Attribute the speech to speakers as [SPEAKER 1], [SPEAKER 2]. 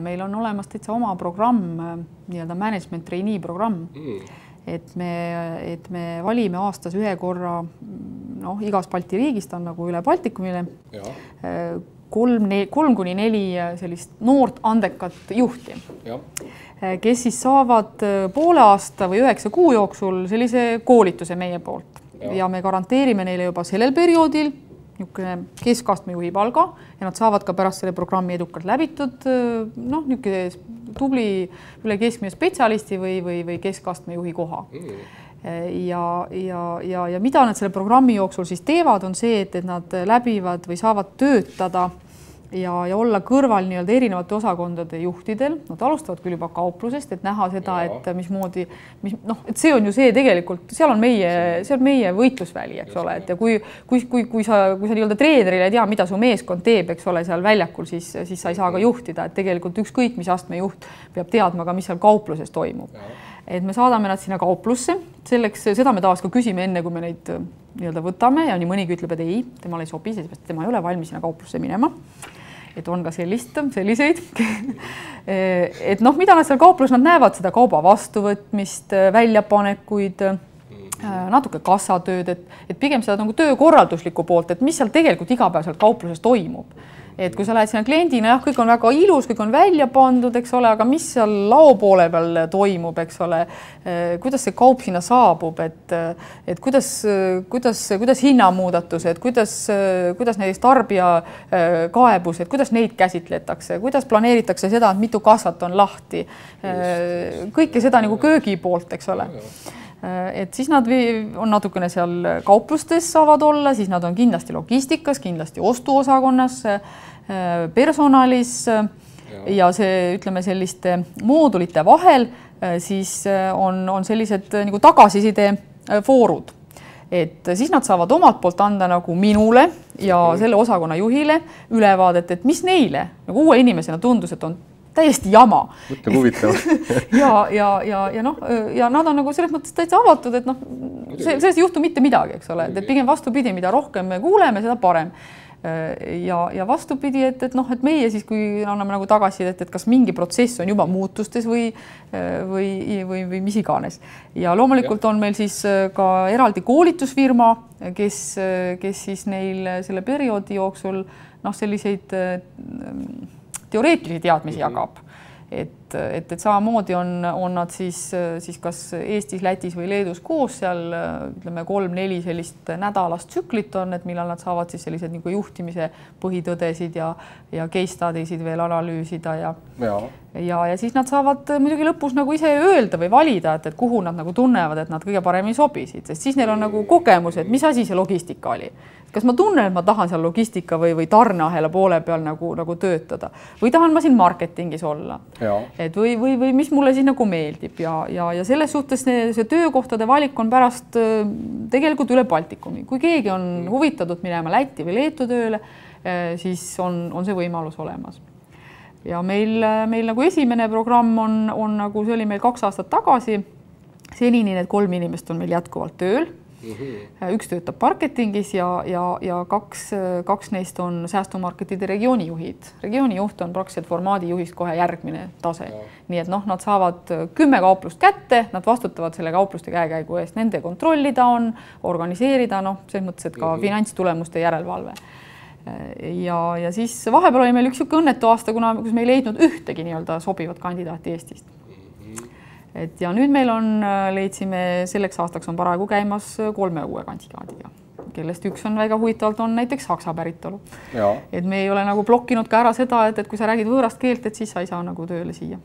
[SPEAKER 1] Meil on olemas täitsa oma programm, nii-öelda management trainee programm, et me valime aastas ühe korra, igas Balti riigist on nagu üle Baltikumile 3–4 sellist noort andekat juhti, kes siis saavad poole aasta või 9 kuu jooksul sellise koolituse meie poolt ja me garanteerime neile juba sellel perioodil keskastme juhi palga ja nad saavad ka pärast selle programmi edukalt läbitud tubli üle keskmine spetsialisti või keskastme juhi koha. Ja mida nad selle programmi jooksul siis teevad, on see, et nad läbivad või saavad töötada ja olla kõrval nii-öelda erinevate osakondade juhtidel. Nad alustavad küll juba kauplusest, et näha seda, et mismoodi, et see on ju see tegelikult, seal on meie võitlusväli, eks ole, et ja kui sa nii-öelda treenerile ei tea, mida su meeskond teeb, eks ole, seal väljakul, siis sa ei saa ka juhtida, et tegelikult ükskõik, mis astme juht peab teadma ka, mis seal kaupluses toimub. Et me saadame nad sinna kauplusse, selleks, seda me taas ka küsime enne, kui me neid nii-öelda võtame ja nii mõnigi ütleb, et ei, temal ei sobi, sest tema ei ole valmis sinna kauplusse minema. Et on ka selliseid. Et mida nad seal kauplus, nad näevad seda kauba vastuvõtmist, väljapanekuid, natuke kassatööd, et pigem seda nagu töökorralduslikku poolt, et mis seal tegelikult igapäevaselt kaupluses toimub. Et kui sa lähed sinna kliendina, kõik on väga ilus, kõik on välja pandud, eks ole, aga mis seal lao poole peal toimub, eks ole, kuidas see kaup sinna saabub, et kuidas hinnamuudatused, kuidas näiteks tarbija kaebused, kuidas neid käsitletakse, kuidas planeeritakse seda, et mitu kassat on lahti, kõike seda nagu köögi poolt, eks ole. Et siis nad on natukene seal kauplustes saavad olla, siis nad on kindlasti logistikas, kindlasti ostuosakonnas, personalis ja see, ütleme, selliste moodulite vahel siis on sellised nagu tagasiside foorud. Et siis nad saavad omalt poolt anda nagu minule ja selle osakonna juhile ülevaadet, et mis neile nagu uue inimesena tundus, et on täiesti jama.
[SPEAKER 2] Mõtleb huvitav.
[SPEAKER 1] ja nad on nagu selles mõttes täitsa avatud, et sellest ei juhtu mitte midagi, eks ole, et pigem vastupidi, mida rohkem me kuuleme, seda parem. Ja vastupidi, et meie siis, kui anname nagu tagasisidet, et kas mingi protsess on juba muutustes või mis iganes. Ja loomulikult on meil siis ka eraldi koolitusfirma, kes siis neil selle perioodi jooksul selliseid teoreetilisi teadmisi jagab. Et samamoodi on nad siis kas Eestis, Lätis või Leedus koos seal, ütleme 3-4 sellist nädalast tsüklit on, et millal nad saavad siis sellised nagu juhtimise põhitõdesid ja case studysid veel analüüsida ja siis nad saavad muidugi lõpus nagu ise öelda või valida, et kuhu nad nagu tunnevad, et nad kõige paremini sobisid, sest siis neil on nagu kogemus, et mis asi see logistika oli. Kas ma tunnen, et ma tahan seal logistika või tarneahela poole peal nagu töötada või tahan ma siin marketingis olla. Et või mis mulle siis nagu meeldib ja selles suhtes see töökohtade valik on pärast tegelikult üle Baltikumi. Kui keegi on huvitatud minema Lätti või Leetu tööle, siis on see võimalus olemas. Ja meil nagu esimene programm on nagu, see oli meil 2 aastat tagasi, senini need 3 inimest on meil jätkuvalt tööl. Üks töötab marketingis ja kaks neist on säästumarketide regioonijuhid. Regioonijuht on praktiliselt formaadi juhist kohe järgmine tase. Nii et nad saavad 10 kauplust kätte, nad vastutavad selle kaupluste käekäigu eest, nende kontrollida on, organiseerida, selles mõttes, et ka finantstulemuste järelevalve. Ja siis vahepeal oli meil üks õnnetu aasta, kus me ei leidnud ühtegi nii-öelda sobivat kandidaati Eestist. Ja nüüd meil leidsime selleks aastaks on paraegu käimas 3 uue kandidaadiga, kellest üks on väga huvitavalt on näiteks Saksa päritolu. Et me ei ole nagu blokkinud ka ära seda, et kui sa räägid võõrast keelt, et siis sa ei saa nagu tööle siia.